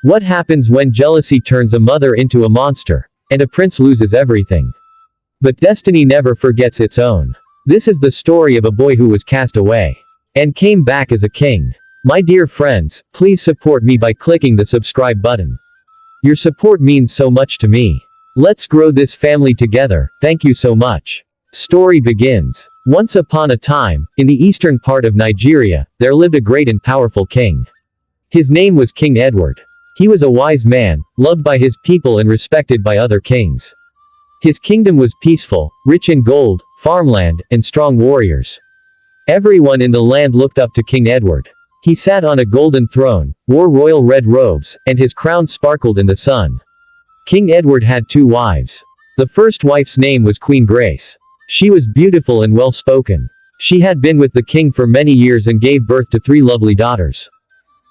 What happens when jealousy turns a mother into a monster, and a prince loses everything? But destiny never forgets its own. This is the story of a boy who was cast away and came back as a king. My dear friends, please support me by clicking the subscribe button. Your support means so much to me. Let's grow this family together. Thank you so much. Story begins. Once upon a time, in the eastern part of Nigeria, there lived a great and powerful king. His name was King Edward. He was a wise man, loved by his people and respected by other kings. His kingdom was peaceful, rich in gold, farmland, and strong warriors. Everyone in the land looked up to King Edward. He sat on a golden throne, wore royal red robes, and his crown sparkled in the sun. King Edward had 2 wives. The first wife's name was Queen Grace. She was beautiful and well-spoken. She had been with the king for many years and gave birth to 3 lovely daughters: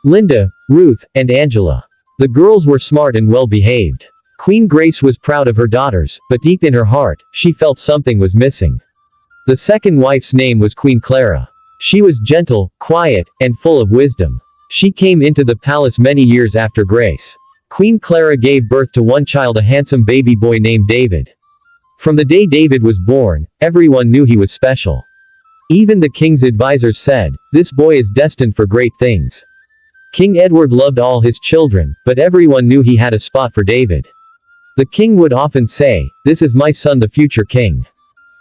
Linda, Ruth, and Angela. The girls were smart and well-behaved. Queen Grace was proud of her daughters, but deep in her heart, she felt something was missing. The second wife's name was Queen Clara. She was gentle, quiet, and full of wisdom. She came into the palace many years after Grace. Queen Clara gave birth to one child, a handsome baby boy named David. From the day David was born, everyone knew he was special. Even the king's advisors said, "This boy is destined for great things." King Edward loved all his children, but everyone knew he had a spot for David. The king would often say, "This is my son, the future king."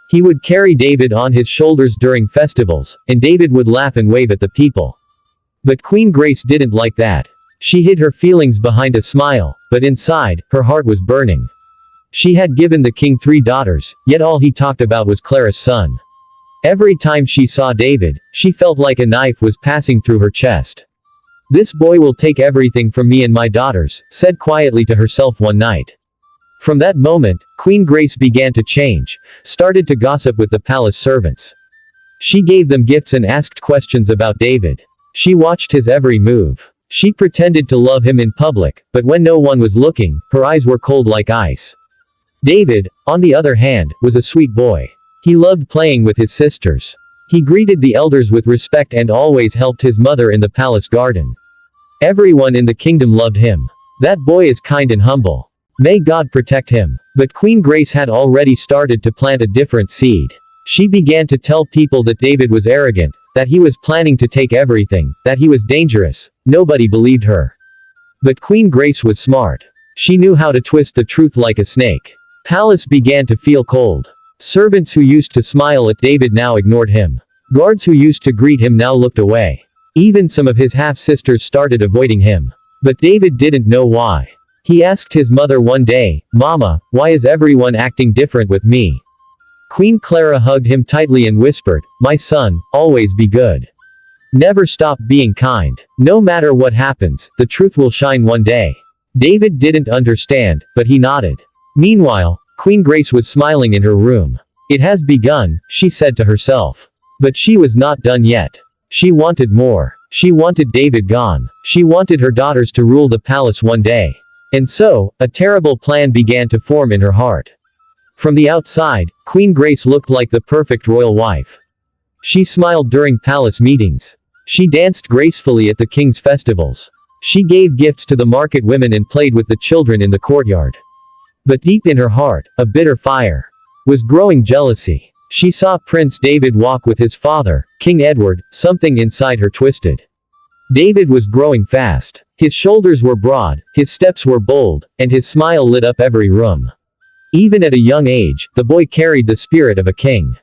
He would carry David on his shoulders during festivals, and David would laugh and wave at the people. But Queen Grace didn't like that. She hid her feelings behind a smile, but inside, her heart was burning. She had given the king 3 daughters, yet all he talked about was Clara's son. Every time she saw David, she felt like a knife was passing through her chest. "This boy will take everything from me and my daughters," said quietly to herself one night. From that moment, Queen Grace began to change, started to gossip with the palace servants. She gave them gifts and asked questions about David. She watched his every move. She pretended to love him in public, but when no one was looking, her eyes were cold like ice. David, on the other hand, was a sweet boy. He loved playing with his sisters. He greeted the elders with respect and always helped his mother in the palace garden. Everyone in the kingdom loved him. "That boy is kind and humble. May God protect him." But Queen Grace had already started to plant a different seed. She began to tell people that David was arrogant, that he was planning to take everything, that he was dangerous. Nobody believed her. But Queen Grace was smart. She knew how to twist the truth like a snake. Palace began to feel cold. Servants who used to smile at David now ignored him. Guards who used to greet him now looked away. Even some of his half-sisters started avoiding him. But David didn't know why. He asked his mother one day, "Mama, why is everyone acting different with me?" Queen Clara hugged him tightly and whispered, "My son, always be good. Never stop being kind. No matter what happens, the truth will shine one day." David didn't understand, but he nodded. Meanwhile, Queen Grace was smiling in her room. "It has begun," she said to herself. But she was not done yet. She wanted more. She wanted David gone. She wanted her daughters to rule the palace one day. And so, a terrible plan began to form in her heart. From the outside, Queen Grace looked like the perfect royal wife. She smiled during palace meetings. She danced gracefully at the king's festivals. She gave gifts to the market women and played with the children in the courtyard. But deep in her heart, a bitter fire was growing: jealousy. She saw Prince David walk with his father, King Edward. Something inside her twisted. David was growing fast. His shoulders were broad, his steps were bold, and his smile lit up every room. Even at a young age, the boy carried the spirit of a king.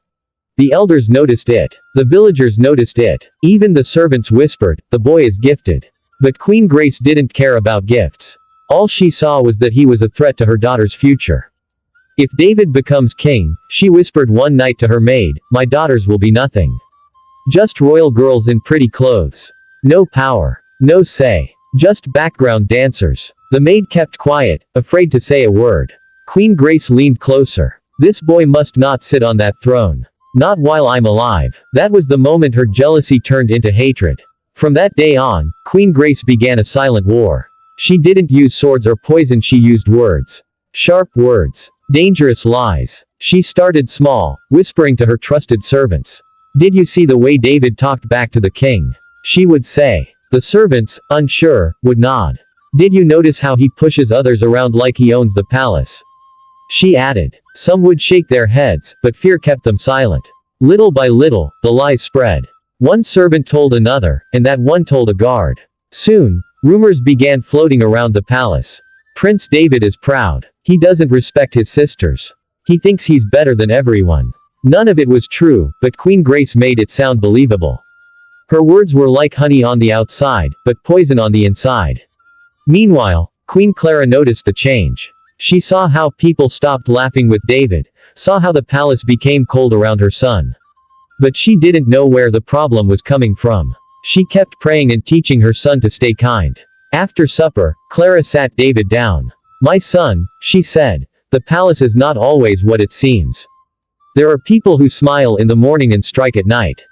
The elders noticed it. The villagers noticed it. Even the servants whispered, "The boy is gifted." But Queen Grace didn't care about gifts. All she saw was that he was a threat to her daughter's future. "If David becomes king," she whispered one night to her maid, "my daughters will be nothing. Just royal girls in pretty clothes. No power. No say. Just background dancers." The maid kept quiet, afraid to say a word. Queen Grace leaned closer. "This boy must not sit on that throne. Not while I'm alive." That was the moment her jealousy turned into hatred. From that day on, Queen Grace began a silent war. She didn't use swords or poison, she used words. Sharp words. Dangerous lies. She started small, whispering to her trusted servants. "Did you see the way David talked back to the king?" she would say. The servants, unsure, would nod. Did you notice how he pushes others around like he owns the palace? She added. Some would shake their heads, but fear kept them silent. Little by little, the lies spread. One servant told another, and that one told a guard. Soon, rumors began floating around the palace. Prince David is proud. He doesn't respect his sisters. He thinks he's better than everyone. None of it was true, but Queen Grace made it sound believable. Her words were like honey on the outside, but poison on the inside. Meanwhile, Queen Clara noticed the change. She saw how people stopped laughing with David, saw how the palace became cold around her son. But she didn't know where the problem was coming from. She kept praying and teaching her son to stay kind. After supper, Clara sat David down. My son, she said, the palace is not always what it seems. There are people who smile in the morning and strike at night.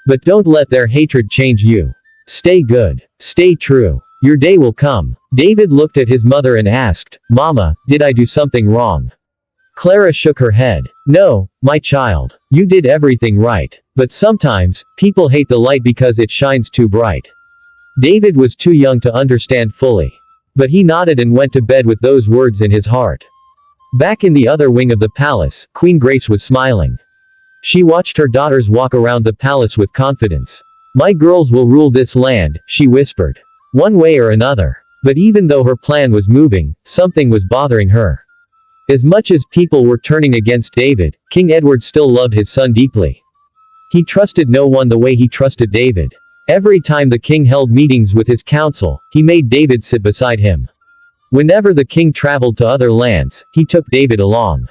But don't let their hatred change you. Stay good. Stay true. Your day will come. David looked at his mother and asked, Mama, did I do something wrong? Clara shook her head. No, my child. You did everything right. But sometimes, people hate the light because it shines too bright. David was too young to understand fully. But he nodded and went to bed with those words in his heart. Back in the other wing of the palace, Queen Grace was smiling. She watched her daughters walk around the palace with confidence. My girls will rule this land, she whispered. One way or another. But even though her plan was moving, something was bothering her. As much as people were turning against David, King Edward still loved his son deeply. He trusted no one the way he trusted David. Every time the king held meetings with his council, he made David sit beside him. Whenever the king traveled to other lands, he took David along.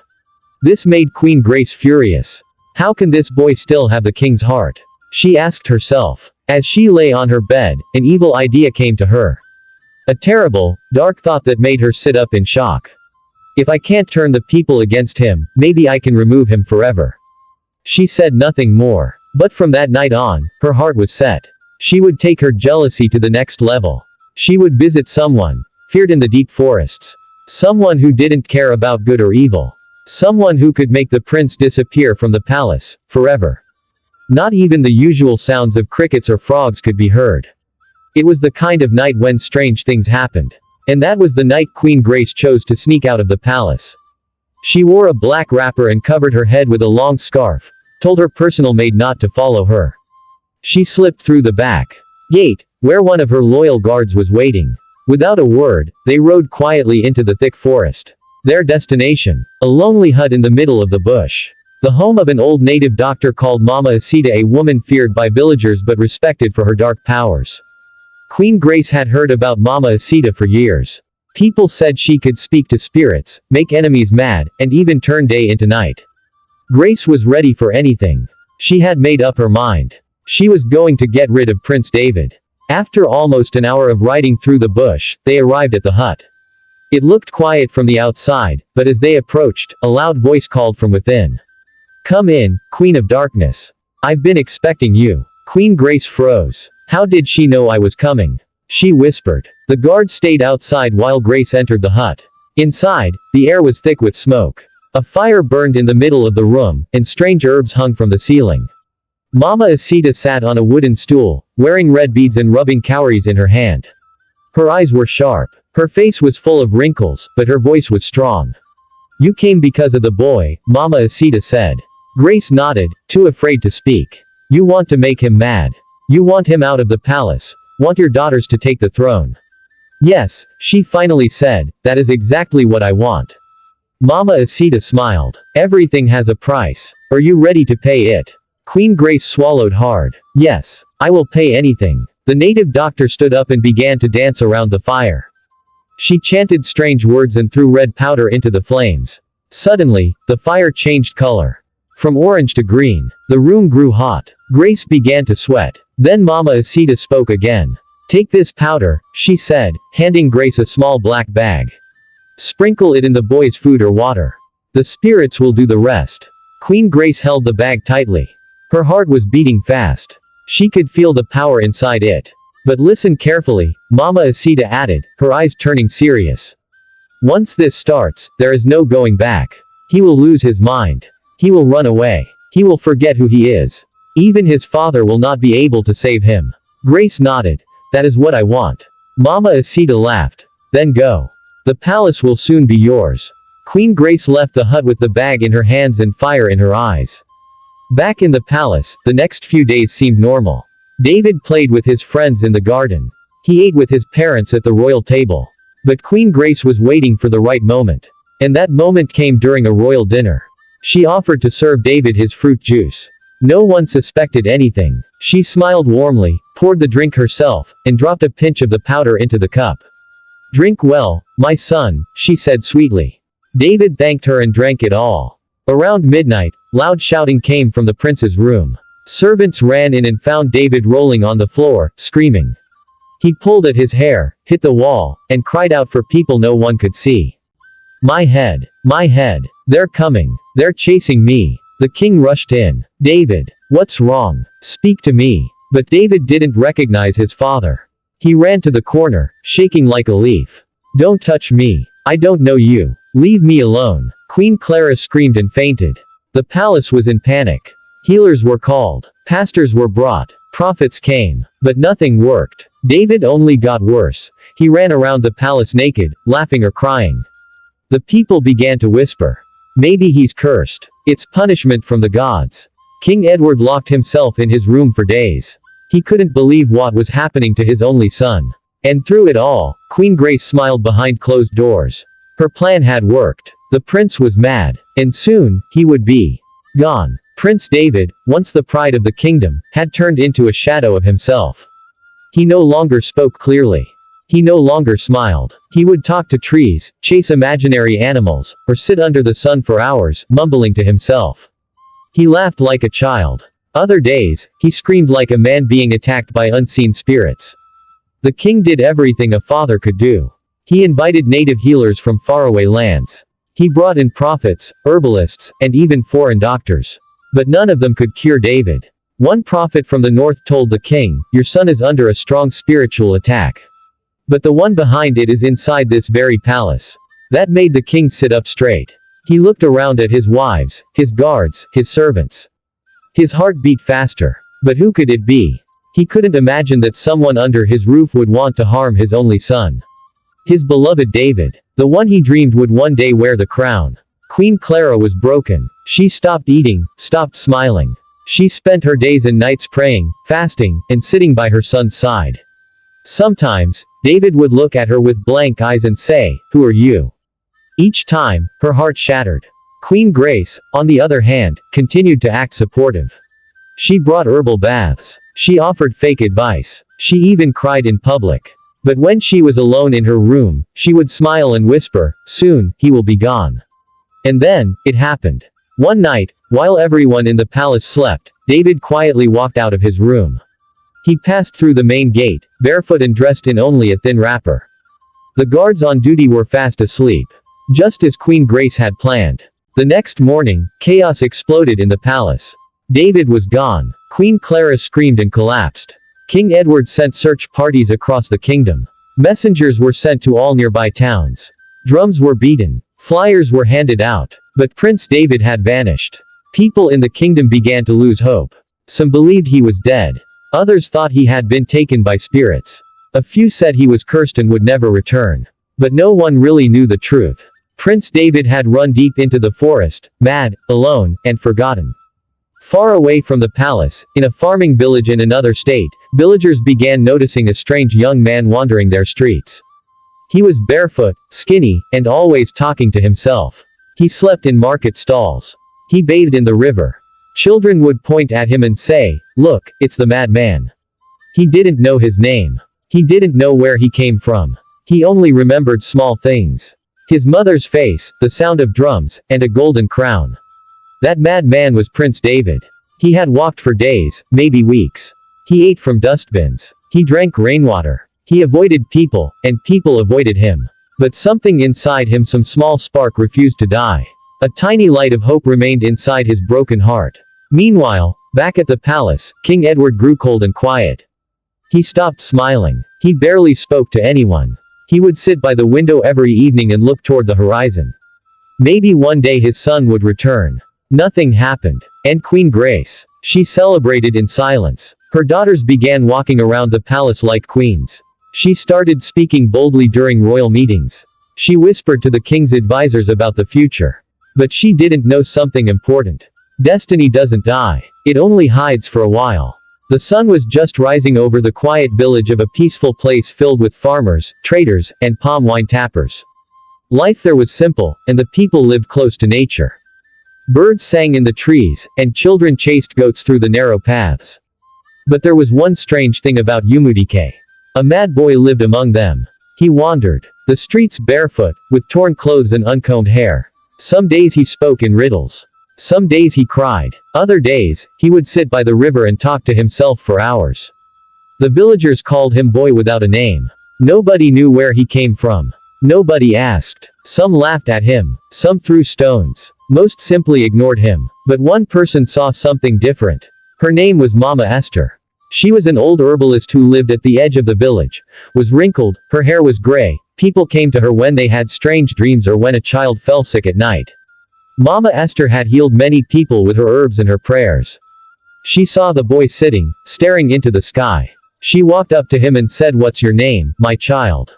This made Queen Grace furious. How can this boy still have the king's heart? She asked herself. As she lay on her bed, an evil idea came to her. A terrible, dark thought that made her sit up in shock. If I can't turn the people against him, maybe I can remove him forever. She said nothing more. But from that night on, her heart was set. She would take her jealousy to the next level. She would visit someone, feared in the deep forests. Someone who didn't care about good or evil. Someone who could make the prince disappear from the palace, forever. Not even the usual sounds of crickets or frogs could be heard. It was the kind of night when strange things happened. And that was the night Queen Grace chose to sneak out of the palace. She wore a black wrapper and covered her head with a long scarf, told her personal maid not to follow her. She slipped through the back gate, where one of her loyal guards was waiting. Without a word, they rode quietly into the thick forest. Their destination, a lonely hut in the middle of the bush. The home of an old native doctor called Mama Asita, a woman feared by villagers but respected for her dark powers. Queen Grace had heard about Mama Asita for years. People said she could speak to spirits, make enemies mad, and even turn day into night. Grace was ready for anything. She had made up her mind. She was going to get rid of Prince David. After almost an hour of riding through the bush, they arrived at the hut. It looked quiet from the outside, but as they approached, a loud voice called from within. Come in, Queen of Darkness. I've been expecting you. Queen Grace froze. How did she know I was coming? She whispered. The guard stayed outside while Grace entered the hut. Inside, the air was thick with smoke. A fire burned in the middle of the room, and strange herbs hung from the ceiling. Mama Asita sat on a wooden stool, wearing red beads and rubbing cowries in her hand. Her eyes were sharp. Her face was full of wrinkles, but her voice was strong. You came because of the boy, Mama Asita said. Grace nodded, too afraid to speak. You want to make him mad. You want him out of the palace. Want your daughters to take the throne. Yes, she finally said, that is exactly what I want. Mama Asita smiled. Everything has a price. Are you ready to pay it? Queen Grace swallowed hard. Yes, I will pay anything. The native doctor stood up and began to dance around the fire. She chanted strange words and threw red powder into the flames. Suddenly, the fire changed color. From orange to green. The room grew hot. Grace began to sweat. Then Mama Asita spoke again. Take this powder, she said, handing Grace a small black bag. Sprinkle it in the boy's food or water. The spirits will do the rest. Queen Grace held the bag tightly. Her heart was beating fast. She could feel the power inside it. But listen carefully, Mama Asita added, her eyes turning serious. Once this starts, there is no going back. He will lose his mind. He will run away. He will forget who he is. Even his father will not be able to save him. Grace nodded. That is what I want. Mama Asita laughed. Then go. The palace will soon be yours. Queen Grace left the hut with the bag in her hands and fire in her eyes. Back in the palace, the next few days seemed normal. David played with his friends in the garden. He ate with his parents at the royal table. But Queen Grace was waiting for the right moment. And that moment came during a royal dinner. She offered to serve David his fruit juice. No one suspected anything. She smiled warmly, poured the drink herself, and dropped a pinch of the powder into the cup. "Drink well, my son," she said sweetly. David thanked her and drank it all. Around midnight, loud shouting came from the prince's room. Servants ran in and found David rolling on the floor, screaming. He pulled at his hair, hit the wall, and cried out for people no one could see. My head, they're coming, they're chasing me." The king rushed in. "David, what's wrong? Speak to me." But David didn't recognize his father. He ran to the corner, shaking like a leaf. "Don't touch me. I don't know you. Leave me alone." Queen Clara screamed and fainted. The palace was in panic. Healers were called. Pastors were brought. Prophets came. But nothing worked. David only got worse. He ran around the palace naked, laughing or crying. The people began to whisper. "Maybe he's cursed. It's punishment from the gods." King Edward locked himself in his room for days. He couldn't believe what was happening to his only son. And through it all, Queen Grace smiled behind closed doors. Her plan had worked. The prince was mad. And soon, he would be gone. Prince David, once the pride of the kingdom, had turned into a shadow of himself. He no longer spoke clearly. He no longer smiled. He would talk to trees, chase imaginary animals, or sit under the sun for hours, mumbling to himself. He laughed like a child. Other days, he screamed like a man being attacked by unseen spirits. The king did everything a father could do. He invited native healers from faraway lands. He brought in prophets, herbalists, and even foreign doctors. But none of them could cure David. One prophet from the north told the king, "Your son is under a strong spiritual attack. But the one behind it is inside this very palace." That made the king sit up straight. He looked around at his wives, his guards, his servants. His heart beat faster. But who could it be? He couldn't imagine that someone under his roof would want to harm his only son. His beloved David. The one he dreamed would one day wear the crown. Queen Clara was broken. She stopped eating, stopped smiling. She spent her days and nights praying, fasting, and sitting by her son's side. Sometimes, David would look at her with blank eyes and say, "Who are you?" Each time, her heart shattered. Queen Grace, on the other hand, continued to act supportive. She brought herbal baths. She offered fake advice. She even cried in public. But when she was alone in her room, she would smile and whisper, "Soon, he will be gone." And then, it happened. One night, while everyone in the palace slept, David quietly walked out of his room. He passed through the main gate, barefoot and dressed in only a thin wrapper. The guards on duty were fast asleep. Just as Queen Grace had planned. The next morning, chaos exploded in the palace. David was gone. Queen Clara screamed and collapsed. King Edward sent search parties across the kingdom. Messengers were sent to all nearby towns. Drums were beaten. Flyers were handed out. But Prince David had vanished. People in the kingdom began to lose hope. Some believed he was dead. Others thought he had been taken by spirits. A few said he was cursed and would never return. But no one really knew the truth. Prince David had run deep into the forest, mad, alone, and forgotten. Far away from the palace, in a farming village in another state, villagers began noticing a strange young man wandering their streets. He was barefoot, skinny, and always talking to himself. He slept in market stalls. He bathed in the river. Children would point at him and say, "Look, it's the madman." He didn't know his name. He didn't know where he came from. He only remembered small things. His mother's face, the sound of drums, and a golden crown. That madman was Prince David. He had walked for days, maybe weeks. He ate from dustbins. He drank rainwater. He avoided people, and people avoided him. But something inside him, some small spark, refused to die. A tiny light of hope remained inside his broken heart. Meanwhile, back at the palace, King Edward grew cold and quiet. He stopped smiling. He barely spoke to anyone. He would sit by the window every evening and look toward the horizon. Maybe one day his son would return. Nothing happened. And Queen Grace. She celebrated in silence. Her daughters began walking around the palace like queens. She started speaking boldly during royal meetings. She whispered to the king's advisors about the future. But she didn't know something important. Destiny doesn't die. It only hides for a while. The sun was just rising over the quiet village of a peaceful place filled with farmers, traders, and palm wine tappers. Life there was simple, and the people lived close to nature. Birds sang in the trees, and children chased goats through the narrow paths. But there was one strange thing about Umudike. A mad boy lived among them. He wandered the streets barefoot, with torn clothes and uncombed hair. Some days he spoke in riddles. Some days he cried. Other days, he would sit by the river and talk to himself for hours. The villagers called him Boy Without a Name. Nobody knew where he came from. Nobody asked. Some laughed at him. Some threw stones. Most simply ignored him. But one person saw something different. Her name was Mama Esther. She was an old herbalist who lived at the edge of the village, was wrinkled, her hair was gray. People came to her when they had strange dreams or when a child fell sick at night. Mama Esther had healed many people with her herbs and her prayers. She saw the boy sitting, staring into the sky. She walked up to him and said, "What's your name, my child?"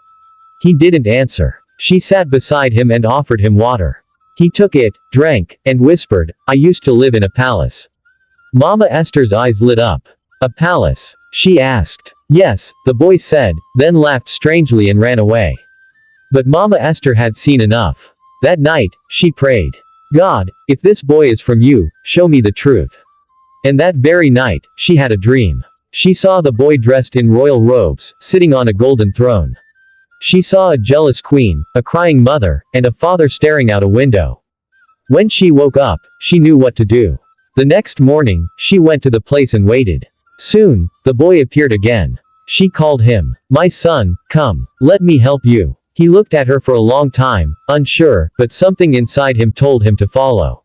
He didn't answer. She sat beside him and offered him water. He took it, drank, and whispered, "I used to live in a palace." Mama Esther's eyes lit up. "A palace?" she asked. "Yes," the boy said, then laughed strangely and ran away. But Mama Esther had seen enough. That night, she prayed, "God, if this boy is from you, show me the truth." And that very night, she had a dream. She saw the boy dressed in royal robes, sitting on a golden throne. She saw a jealous queen, a crying mother, and a father staring out a window. When she woke up, she knew what to do. The next morning, she went to the place and waited. Soon, the boy appeared again. She called him, "My son, come, let me help you." He looked at her for a long time, unsure, but something inside him told him to follow.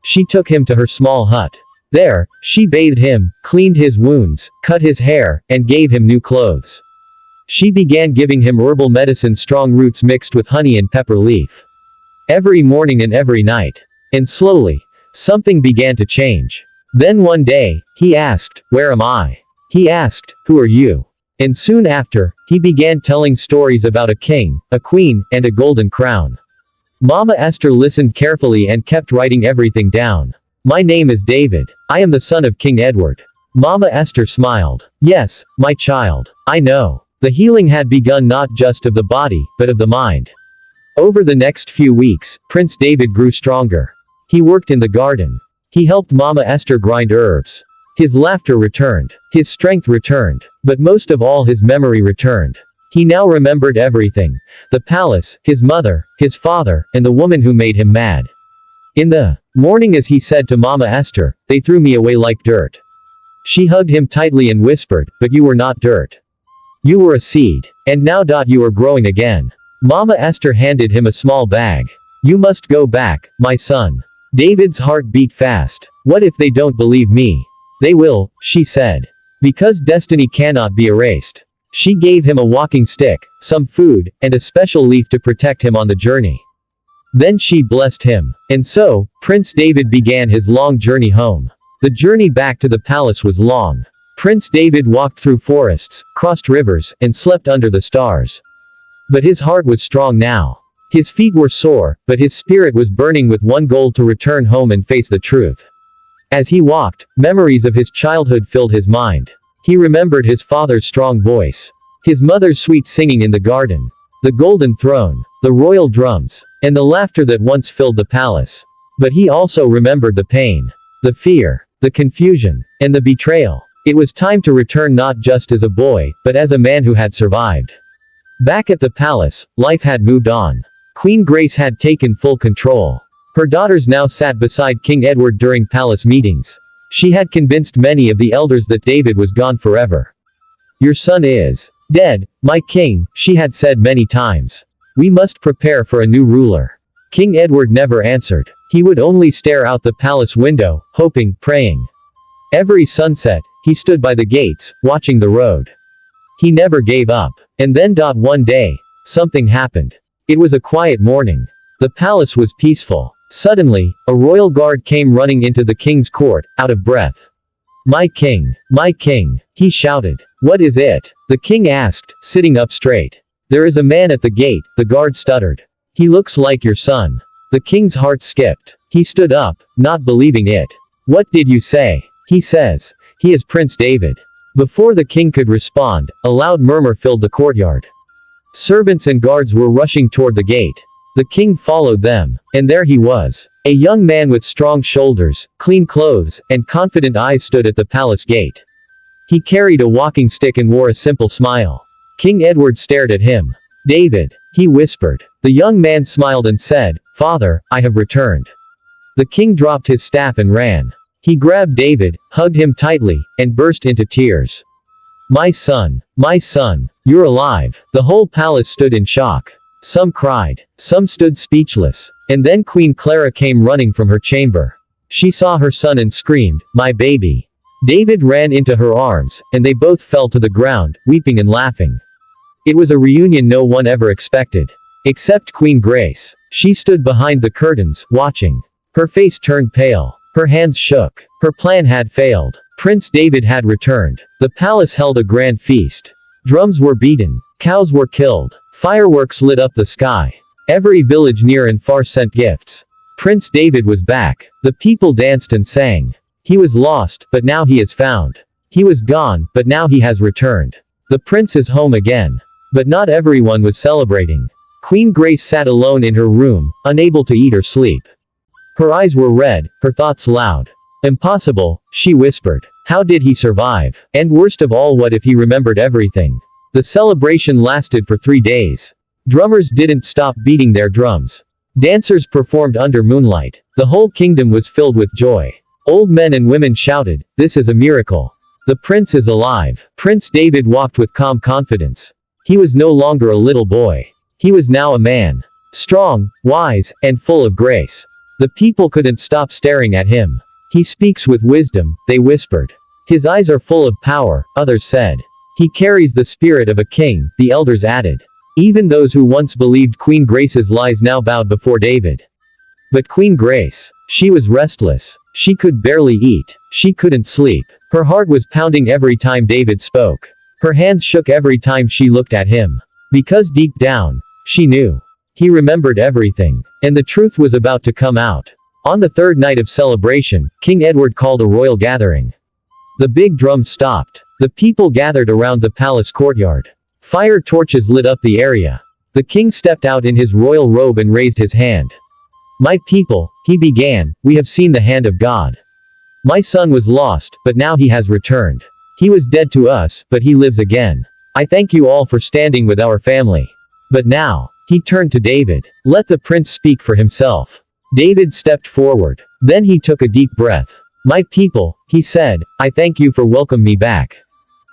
She took him to her small hut. There, she bathed him, cleaned his wounds, cut his hair, and gave him new clothes. She began giving him herbal medicine, strong roots mixed with honey and pepper leaf. Every morning and every night. And slowly, something began to change. Then one day, he asked, "Where am I?" He asked, "Who are you?" And soon after, he began telling stories about a king, a queen, and a golden crown. Mama Esther listened carefully and kept writing everything down. "My name is David. I am the son of King Edward." Mama Esther smiled. "Yes, my child. I know." The healing had begun not just of the body, but of the mind. Over the next few weeks, Prince David grew stronger. He worked in the garden. He helped Mama Esther grind herbs. His laughter returned. His strength returned. But most of all, his memory returned. He now remembered everything. The palace, his mother, his father, and the woman who made him mad. In the morning, as he said to Mama Esther, "They threw me away like dirt." She hugged him tightly and whispered, "But you were not dirt. You were a seed. And now, you are growing again." Mama Esther handed him a small bag. "You must go back, my son." David's heart beat fast. "What if they don't believe me?" "They will," she said. "Because destiny cannot be erased." She gave him a walking stick, some food, and a special leaf to protect him on the journey. Then she blessed him. And so, Prince David began his long journey home. The journey back to the palace was long. Prince David walked through forests, crossed rivers, and slept under the stars. But his heart was strong now. His feet were sore, but his spirit was burning with one goal: to return home and face the truth. As he walked, memories of his childhood filled his mind. He remembered his father's strong voice, his mother's sweet singing in the garden, the golden throne, the royal drums, and the laughter that once filled the palace. But he also remembered the pain, the fear, the confusion, and the betrayal. It was time to return, not just as a boy, but as a man who had survived. Back at the palace, life had moved on. Queen Grace had taken full control. Her daughters now sat beside King Edward during palace meetings. She had convinced many of the elders that David was gone forever. "Your son is dead, my king," she had said many times. "We must prepare for a new ruler." King Edward never answered. He would only stare out the palace window, hoping, praying. Every sunset, he stood by the gates, watching the road. He never gave up. And then, one day, something happened. It was a quiet morning. The palace was peaceful. Suddenly, a royal guard came running into the king's court, out of breath. My king, he shouted. What is it? The king asked, sitting up straight. There is a man at the gate, the guard stuttered. He looks like your son. The king's heart skipped. He stood up, not believing it. What did you say? He says. He is Prince David. Before the king could respond, a loud murmur filled the courtyard. Servants and guards were rushing toward the gate. The king followed them, and there he was. A young man with strong shoulders, clean clothes, and confident eyes stood at the palace gate. He carried a walking stick and wore a simple smile. King Edward stared at him. David, he whispered. The young man smiled and said, Father, I have returned. The king dropped his staff and ran. He grabbed David, hugged him tightly, and burst into tears. My son, you're alive. The whole palace stood in shock. Some cried. Some stood speechless. And then Queen Clara came running from her chamber. She saw her son and screamed, my baby. David ran into her arms, and they both fell to the ground, weeping and laughing. It was a reunion no one ever expected. Except Queen Grace. She stood behind the curtains, watching. Her face turned pale. Her hands shook. Her plan had failed. Prince David had returned. The palace held a grand feast. Drums were beaten. Cows were killed. Fireworks lit up the sky. Every village near and far sent gifts. Prince David was back. The people danced and sang. He was lost, but now he is found. He was gone, but now he has returned. The prince is home again. But not everyone was celebrating. Queen Grace sat alone in her room, unable to eat or sleep. Her eyes were red, her thoughts loud. Impossible, she whispered. How did he survive? And worst of all, what if he remembered everything? The celebration lasted for 3 days. Drummers didn't stop beating their drums. Dancers performed under moonlight. The whole kingdom was filled with joy. Old men and women shouted, this is a miracle. The prince is alive. Prince David walked with calm confidence. He was no longer a little boy. He was now a man. Strong, wise, and full of grace. The people couldn't stop staring at him. He speaks with wisdom, they whispered. His eyes are full of power, others said. He carries the spirit of a king, the elders added. Even those who once believed Queen Grace's lies now bowed before David. But Queen Grace, she was restless. She could barely eat. She couldn't sleep. Her heart was pounding every time David spoke. Her hands shook every time she looked at him. Because deep down, she knew. He remembered everything. And the truth was about to come out. On the third night of celebration, King Edward called a royal gathering. The big drums stopped. The people gathered around the palace courtyard. Fire torches lit up the area. The king stepped out in his royal robe and raised his hand. My people, he began, we have seen the hand of God. My son was lost, but now he has returned. He was dead to us, but he lives again. I thank you all for standing with our family. But now, he turned to David. Let the prince speak for himself. David stepped forward. Then he took a deep breath. My people, he said, I thank you for welcoming me back.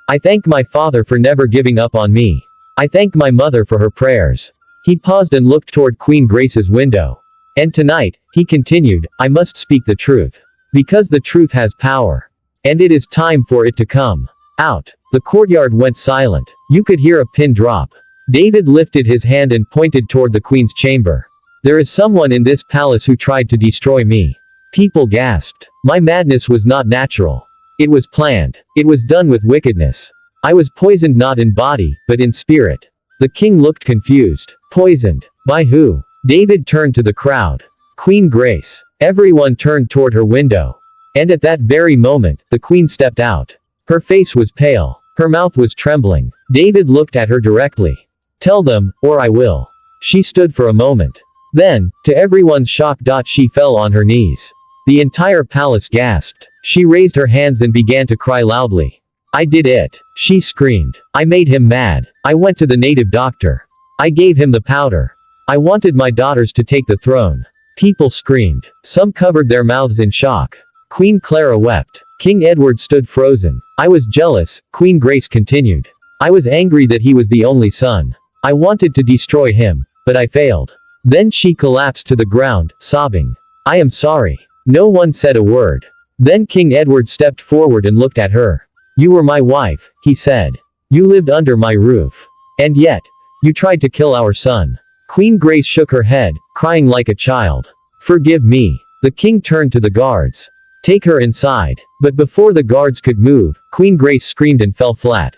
I thank my father for never giving up on me. I thank my mother for her prayers. He paused and looked toward Queen Grace's window. And tonight, he continued, I must speak the truth. Because the truth has power. And it is time for it to come out. The courtyard went silent. You could hear a pin drop. David lifted his hand and pointed toward the queen's chamber. There is someone in this palace who tried to destroy me. People gasped. My madness was not natural. It was planned. It was done with wickedness. I was poisoned not in body, but in spirit. The king looked confused. Poisoned? By who? David turned to the crowd. Queen Grace. Everyone turned toward her window. And at that very moment, the queen stepped out. Her face was pale. Her mouth was trembling. David looked at her directly. Tell them, or I will. She stood for a moment. Then, to everyone's shock, she fell on her knees. The entire palace gasped. She raised her hands and began to cry loudly. I did it. She screamed. I made him mad. I went to the native doctor. I gave him the powder. I wanted my daughters to take the throne. People screamed. Some covered their mouths in shock. Queen Clara wept. King Edward stood frozen. I was jealous, Queen Grace continued. I was angry that he was the only son. I wanted to destroy him, but I failed. Then she collapsed to the ground, sobbing. I am sorry. No one said a word. Then King Edward stepped forward and looked at her. You were my wife, he said. You lived under my roof. And yet, you tried to kill our son. Queen Grace shook her head, crying like a child. Forgive me. The king turned to the guards. Take her inside. But before the guards could move, Queen Grace screamed and fell flat.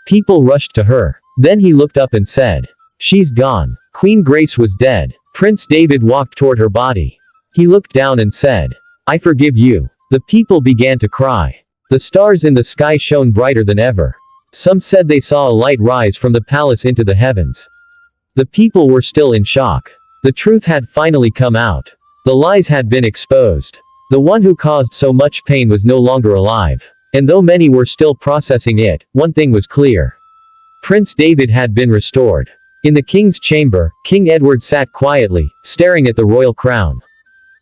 People rushed to her. Then he looked up and said, "She's gone." Queen Grace was dead. Prince David walked toward her body. He looked down and said, "I forgive you." The people began to cry. The stars in the sky shone brighter than ever. Some said they saw a light rise from the palace into the heavens. The people were still in shock. The truth had finally come out. The lies had been exposed. The one who caused so much pain was no longer alive. And though many were still processing it, one thing was clear. Prince David had been restored. In the king's chamber, King Edward sat quietly, staring at the royal crown.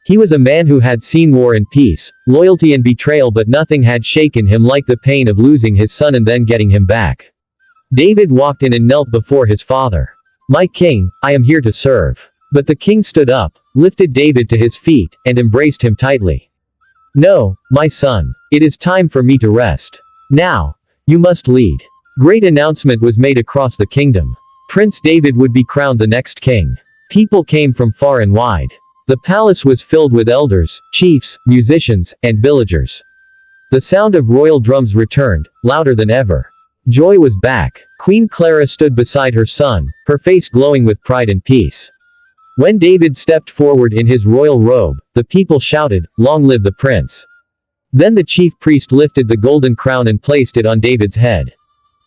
He was a man who had seen war and peace, loyalty and betrayal, but nothing had shaken him like the pain of losing his son and then getting him back. David walked in and knelt before his father. "My king, I am here to serve." But the king stood up, lifted David to his feet, and embraced him tightly. "No, my son. It is time for me to rest. Now, you must lead." Great announcement was made across the kingdom. Prince David would be crowned the next king. People came from far and wide. The palace was filled with elders, chiefs, musicians, and villagers. The sound of royal drums returned, louder than ever. Joy was back. Queen Clara stood beside her son, her face glowing with pride and peace. When David stepped forward in his royal robe, the people shouted, "Long live the prince." Then the chief priest lifted the golden crown and placed it on David's head.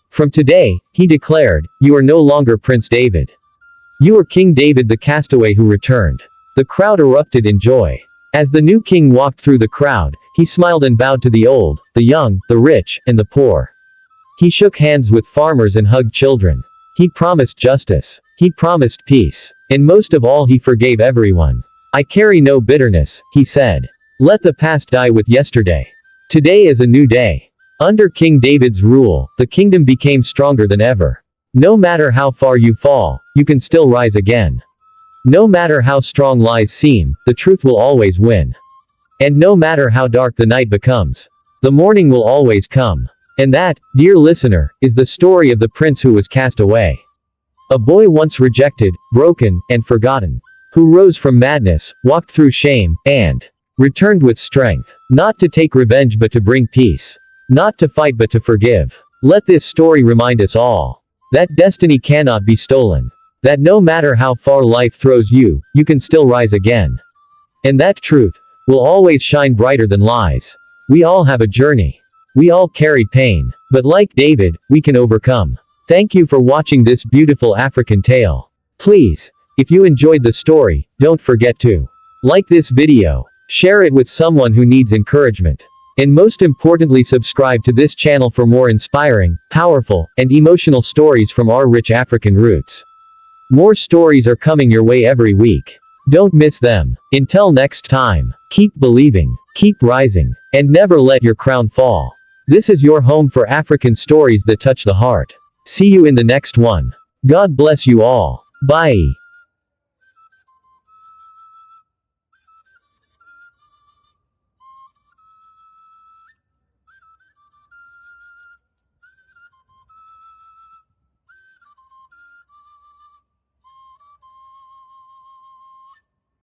"From today," he declared, "you are no longer Prince David. You are King David, the castaway who returned." The crowd erupted in joy. As the new king walked through the crowd, he smiled and bowed to the old, the young, the rich, and the poor. He shook hands with farmers and hugged children. He promised justice. He promised peace. And most of all, he forgave everyone. "I carry no bitterness," he said. "Let the past die with yesterday. Today is a new day." Under King David's rule, the kingdom became stronger than ever. No matter how far you fall, you can still rise again. No matter how strong lies seem, the truth will always win. And no matter how dark the night becomes, the morning will always come. And that, dear listener, is the story of the prince who was cast away. A boy once rejected, broken, and forgotten, who rose from madness, walked through shame, and returned with strength, not to take revenge but to bring peace. Not to fight but to forgive. Let this story remind us all that destiny cannot be stolen. That no matter how far life throws you, you can still rise again. And that truth will always shine brighter than lies. We all have a journey. We all carry pain. But like David, we can overcome. Thank you for watching this beautiful African tale. Please, if you enjoyed the story, don't forget to like this video, share it with someone who needs encouragement, and most importantly, subscribe to this channel for more inspiring, powerful, and emotional stories from our rich African roots. More stories are coming your way every week. Don't miss them. Until next time, keep believing, keep rising, and never let your crown fall. This is your home for African stories that touch the heart. See you in the next one. God bless you all. Bye.